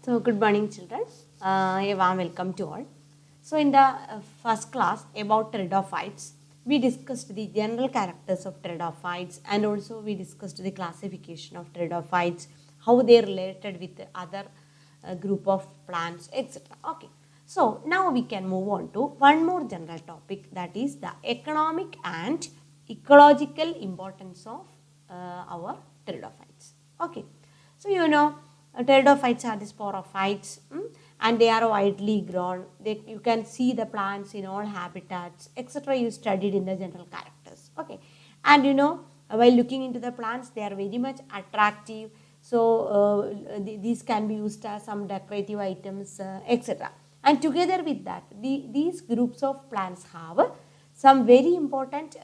So, good morning, children. A warm welcome to all. So, in the first class about pteridophytes, we discussed the general characters of pteridophytes and also we discussed the classification of pteridophytes, how they are related with the other group of plants, etc. Okay. So, now we can move on to one more general topic, that is the economic and ecological importance of our pteridophytes. Okay. So, pteridophytes are the sporophytes and they are widely grown. You can see the plants in all habitats, etc. You studied in the general characters. Okay. And while looking into the plants, they are very much attractive. So, these can be used as some decorative items, etc. And together with that, these groups of plants have some very important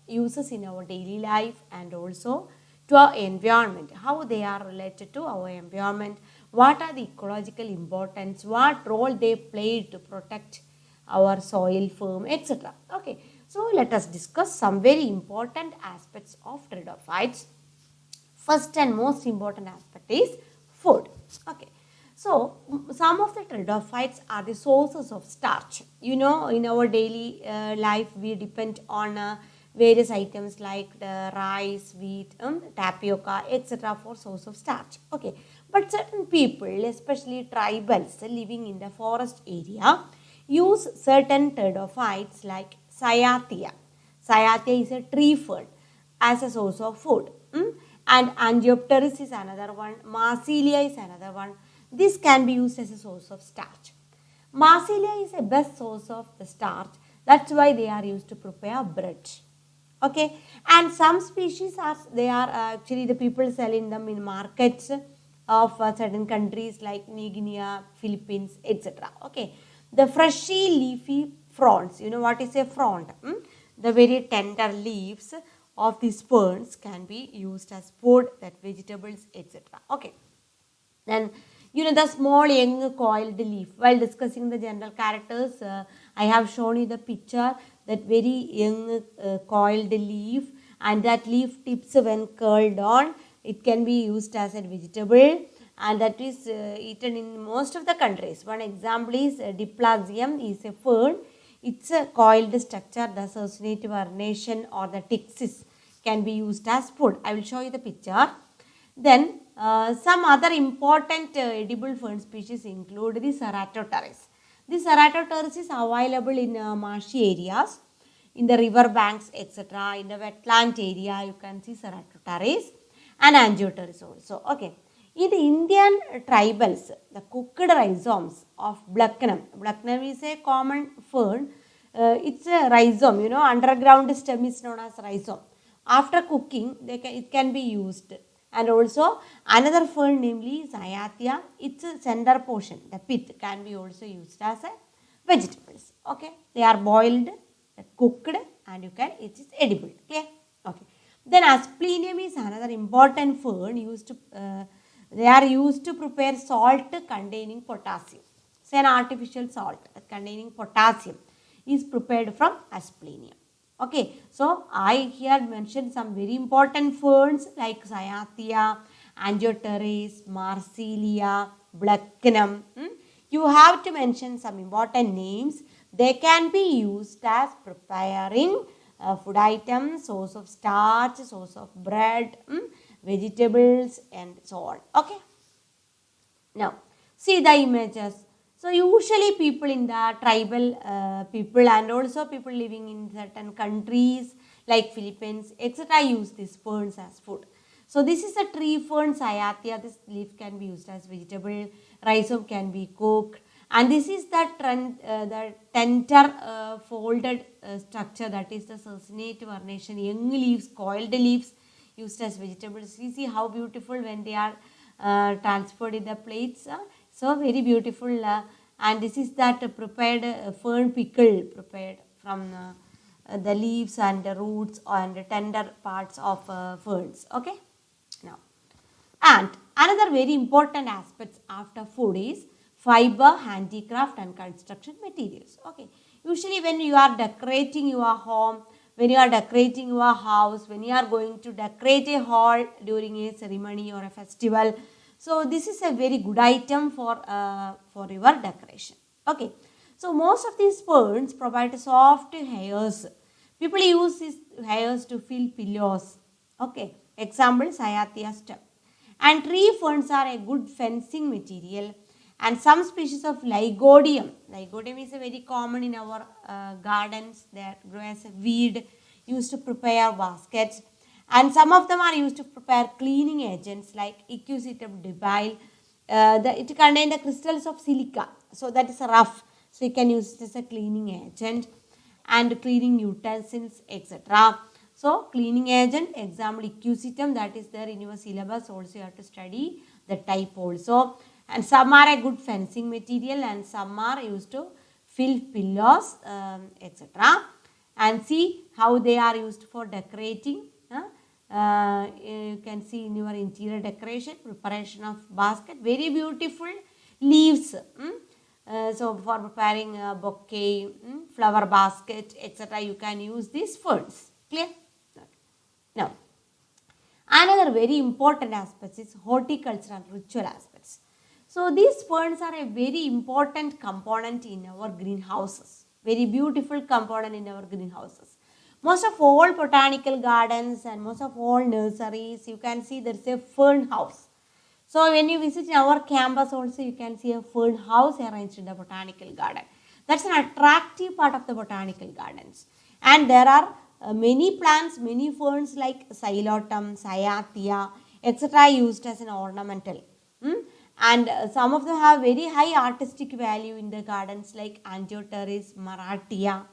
uses in our daily life and also to our environment, how they are related to our environment, what are the ecological importance, what role they play to protect our soil firm, etc. Okay, so let us discuss some very important aspects of pteridophytes. First and most important aspect is food. Okay, so some of the pteridophytes are the sources of starch. In our daily life we depend on various items like the rice, wheat, tapioca, etc. for source of starch. Okay, but certain people, especially tribals living in the forest area, use certain pteridophytes like cyathea. Cyathea is a tree fern as a source of food. And Angiopteris is another one, Marsilia is another one. This can be used as a source of starch. Marsilia is a best source of the starch. That's why they are used to prepare bread. Okay, and some species are actually the people selling them in markets of certain countries like New Guinea, Philippines, etc. Okay, the fleshy leafy fronds. You know what is a frond? The very tender leaves of these ferns can be used as food, that vegetables, etc. Okay. Then the small young coiled leaf. While discussing the general characters, I have shown you the picture, that very young coiled leaf, and that leaf tips when curled on, it can be used as a vegetable, and that is eaten in most of the countries. One example is Diplasium is a fern. It's a coiled structure. The succinate vernation or the tixis can be used as food. I will show you the picture. Then some other important edible fern species include the Ceratopteris. The Ceratopteris is available in marshy areas, in the river banks, etc. In the wetland area, you can see Ceratopteris and Angiopteris also. Okay. In the Indian tribals, the cooked rhizomes of Blechnum. Blechnum is a common fern. It's a rhizome, underground stem is known as rhizome. After cooking, it can be used. And also another fern, namely Cyathea, its center portion, the pith, can be also used as a vegetables. Okay, they are boiled, cooked, and it is edible. Clear? Okay. Then Asplenium is another important fern used to. They are used to prepare salt containing potassium. Say an artificial salt containing potassium is prepared from Asplenium. Okay, so I here mentioned some very important ferns like Cyathea, Angiopteris, Marsilia, Blechnum. You have to mention some important names. They can be used as preparing food items, source of starch, source of bread, vegetables, and so on. Okay. Now, see the images. So, usually people in the tribal people and also people living in certain countries like Philippines, etc. use these ferns as food. So, this is a tree fern, Cyathea. This leaf can be used as vegetable. Rhizome can be cooked. And this is the tender folded structure, that is the succinate vernation, young leaves, coiled leaves used as vegetables. You see how beautiful when they are transferred in the plates. So very beautiful. And this is that prepared fern pickle prepared from the leaves and the roots and the tender parts of ferns. Okay. Now, and another very important aspect after food is fiber, handicraft, and construction materials. Okay. Usually when you are decorating your home, when you are decorating your house, when you are going to decorate a hall during a ceremony or a festival, So this is a very good item for your decoration. Okay. So most of these ferns provide soft hairs. People use these hairs to fill pillows. Okay. Example, Cyathea stem. And tree ferns are a good fencing material. And some species of Lygodium. Lygodium is a very common in our gardens. They grow as a weed used to prepare baskets. And some of them are used to prepare cleaning agents like Equisetum debile. It contains the crystals of silica. So that is rough. So you can use it as a cleaning agent and cleaning utensils, etc. So cleaning agent, example Equisetum, that is there in your syllabus. Also you have to study the type also. And some are a good fencing material and some are used to fill pillows, etc. And see how they are used for decorating. You can see in your interior decoration, preparation of basket, very beautiful leaves. So for preparing a bouquet, flower basket, etc. you can use these ferns. Clear? Okay. Now, another very important aspect is horticultural ritual aspects. So these ferns are a very important component in our greenhouses. Very beautiful component in our greenhouses. Most of all botanical gardens and most of all nurseries, you can see there is a fern house. So when you visit our campus also, you can see a fern house arranged in the botanical garden. That's an attractive part of the botanical gardens. And there are many plants, many ferns like Xylotum, Cyathea, etc. used as an ornamental. And some of them have very high artistic value in the gardens like Angioteris, Maratia.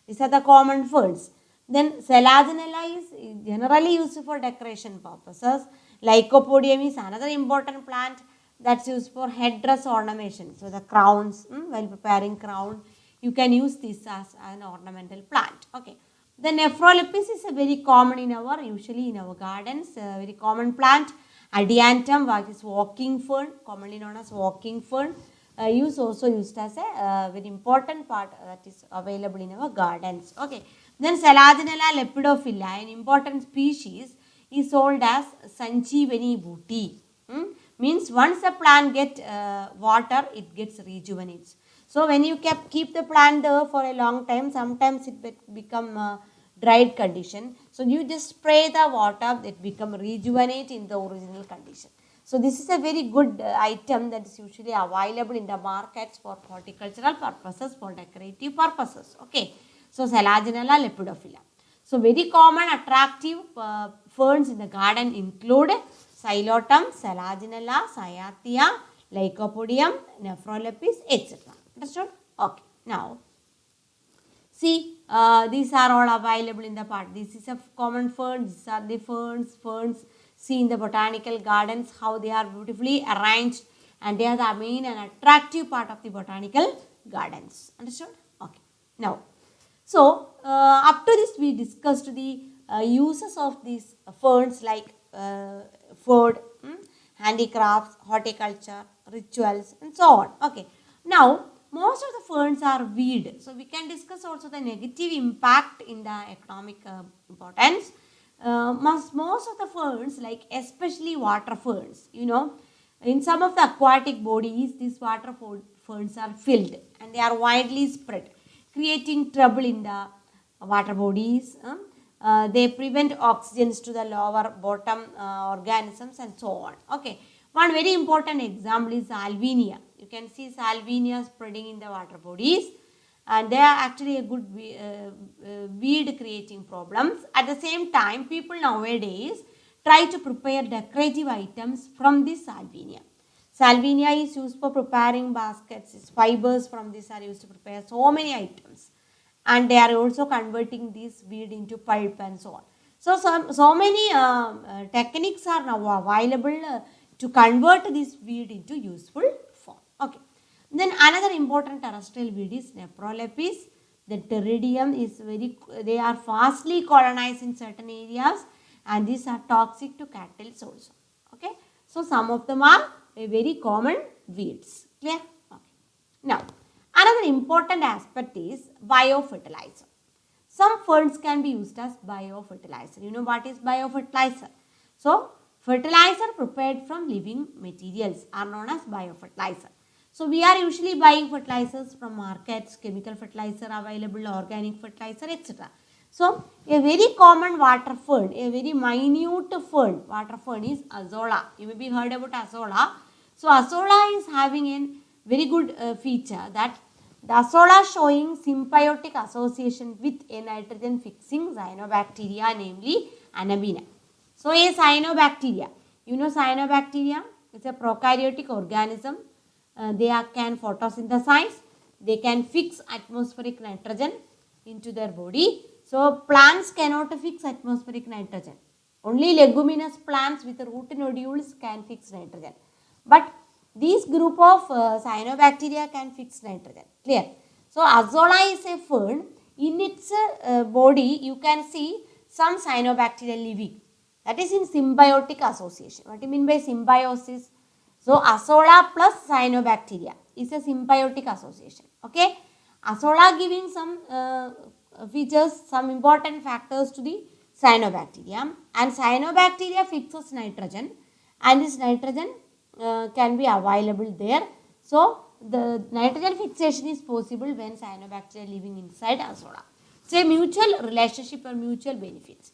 These are the common ferns. Then Selaginella is generally used for decoration purposes. Lycopodium is another important plant that's used for headdress ornamentation. So the crowns, while preparing crown, you can use this as an ornamental plant. Okay. The Nephrolepis is a very common in our, usually in our gardens, very common plant. Adiantum, which is walking fern, commonly known as walking fern, also used as a very important part that is available in our gardens. Okay. Then Selaginella lepidophylla, an important species, is sold as Sanjeevani booty. Means once the plant gets water, it gets rejuvenates. So when you keep the plant there for a long time, sometimes it become dried condition. So you just spray the water, it become rejuvenate in the original condition. So this is a very good item that is usually available in the markets for horticultural purposes, for decorative purposes. Okay. So Selaginella lepidophylla. So very common attractive ferns in the garden include Xylotum, Selaginella, Cyathea, Lycopodium, Nephrolepis, etc. Understood? Okay. Now, see, these are all available in the part. This is a common fern. These are the ferns. See in the botanical gardens how they are beautifully arranged, and they are the main and attractive part of the botanical gardens. Understood? Okay. Now, so up to this we discussed the uses of these ferns like food, handicrafts, horticulture, rituals, and so on. Okay. Now, most of the ferns are weed. So we can discuss also the negative impact in the economic importance. Most of the ferns, like especially water ferns, in some of the aquatic bodies, these water ferns are filled and they are widely spread, creating trouble in the water bodies. They prevent oxygens to the lower bottom organisms and so on. Okay. One very important example is Salvinia. You can see Salvinia spreading in the water bodies, and they are actually a good weed creating problems. At the same time, people nowadays try to prepare decorative items from this Salvinia. Salvinia is used for preparing baskets. Its fibers from this are used to prepare so many items, and they are also converting this weed into pulp and so on. So many techniques are now available to convert this weed into useful form. Okay. Then another important terrestrial weed is Nephrolepis. The pteridium is they are fastly colonized in certain areas, and these are toxic to cattle also. Okay. So some of them are very common weeds. Clear? Okay. Now, another important aspect is biofertilizer. Some ferns can be used as biofertilizer. You know what is biofertilizer? So, Fertilizer prepared from living materials are known as biofertilizer. So we are usually buying fertilizers from markets, chemical fertilizer available, organic fertilizer, etc. So a very common water fern, a very minute fern, water fern is Azolla. You may be heard about Azolla. So Azolla is having a very good feature that the Azolla showing symbiotic association with a nitrogen fixing cyanobacteria, namely Anabaena. So a cyanobacteria, you know cyanobacteria, it's a prokaryotic organism. They can photosynthesize, they can fix atmospheric nitrogen into their body. So plants cannot fix atmospheric nitrogen. Only leguminous plants with root nodules can fix nitrogen. But these group of cyanobacteria can fix nitrogen. Clear? So Azolla is a fern. In its body you can see some cyanobacteria living. That is in symbiotic association. What do you mean by symbiosis? So Azolla plus cyanobacteria is a symbiotic association. Okay. Azolla giving some features, some important factors to the cyanobacteria, and cyanobacteria fixes nitrogen, and this nitrogen can be available there. So the nitrogen fixation is possible when cyanobacteria living inside Azolla. So a mutual relationship or mutual benefits.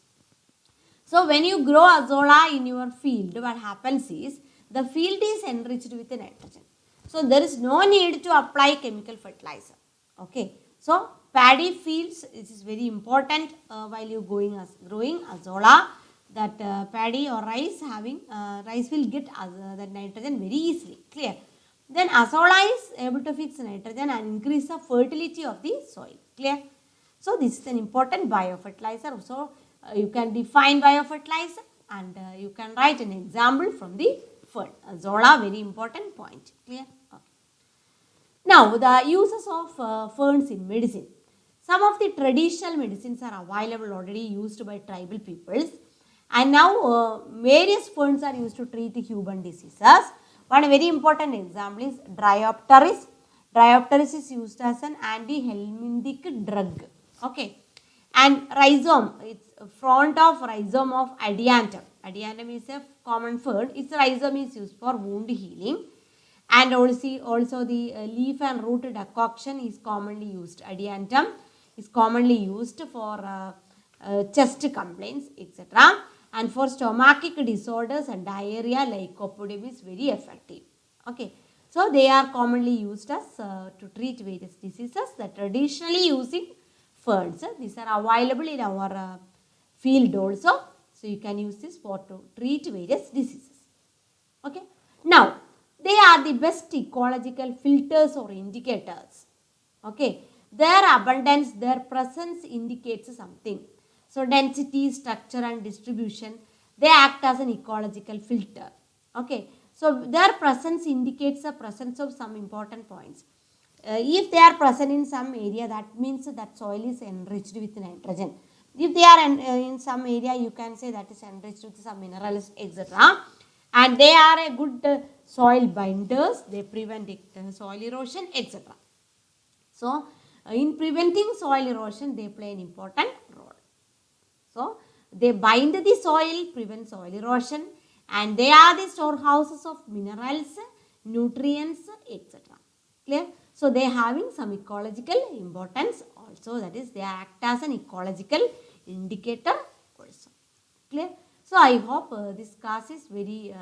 So when you grow Azolla in your field, what happens is the field is enriched with nitrogen. So there is no need to apply chemical fertilizer. Okay. So paddy fields, this is very important while you growing Azolla, that paddy or rice having rice will get that nitrogen very easily. Clear? Then Azolla is able to fix nitrogen and increase the fertility of the soil. Clear? So this is an important biofertilizer. So you can define biofertilizer and you can write an example from the fern. Azolla, very important point. Clear? Okay. Now the uses of ferns in medicine. Some of the traditional medicines are available already used by tribal peoples, and now various ferns are used to treat human diseases. One very important example is Dryopteris. Dryopteris is used as an anti-helminthic drug. Okay. And rhizome, it's front of rhizome of Adiantum. Adiantum is a common fern. Its rhizome is used for wound healing. And also the leaf and root decoction is commonly used. Adiantum is commonly used for chest complaints, etc. And for stomachic disorders and diarrhea, lycopodium is very effective. Okay. So they are commonly used as to treat various diseases that traditionally using ferns. These are available in our field also. So you can use this for to treat various diseases. Okay. Now they are the best ecological filters or indicators. Okay. Their abundance, their presence indicates something. So density, structure and distribution, they act as an ecological filter. Okay. So their presence indicates the presence of some important points. If they are present in some area, that means that soil is enriched with nitrogen. If they are in some area, you can say that is enriched with some minerals, etc. And they are a good soil binders, they prevent soil erosion, etc. So in preventing soil erosion, they play an important role. So they bind the soil, prevent soil erosion, and they are the storehouses of minerals, nutrients, etc. Clear? So they are having some ecological importance also, that is they act as an ecological indicator also. Clear? So I hope this class is very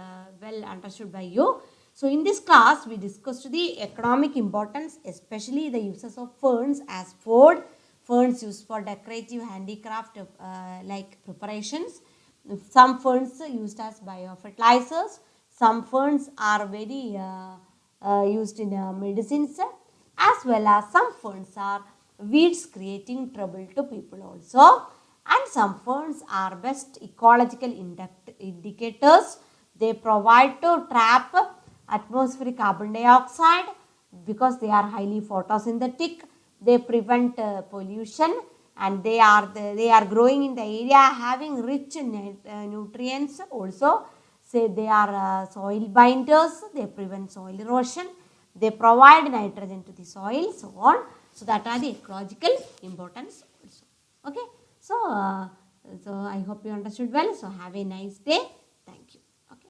well understood by you. So in this class we discussed the economic importance, especially the uses of ferns as food, ferns used for decorative handicraft like preparations. Some ferns used as biofertilizers, some ferns are very used in medicines, as well as some ferns are weeds creating trouble to people also, and some ferns are best ecological indicators. They provide to trap atmospheric carbon dioxide because they are highly photosynthetic. They prevent pollution, and they are growing in the area having rich nutrients also. Say they are soil binders, they prevent soil erosion, they provide nitrogen to the soil, so on. So that are the ecological importance also. Okay. So, so I hope you understood well. So have a nice day.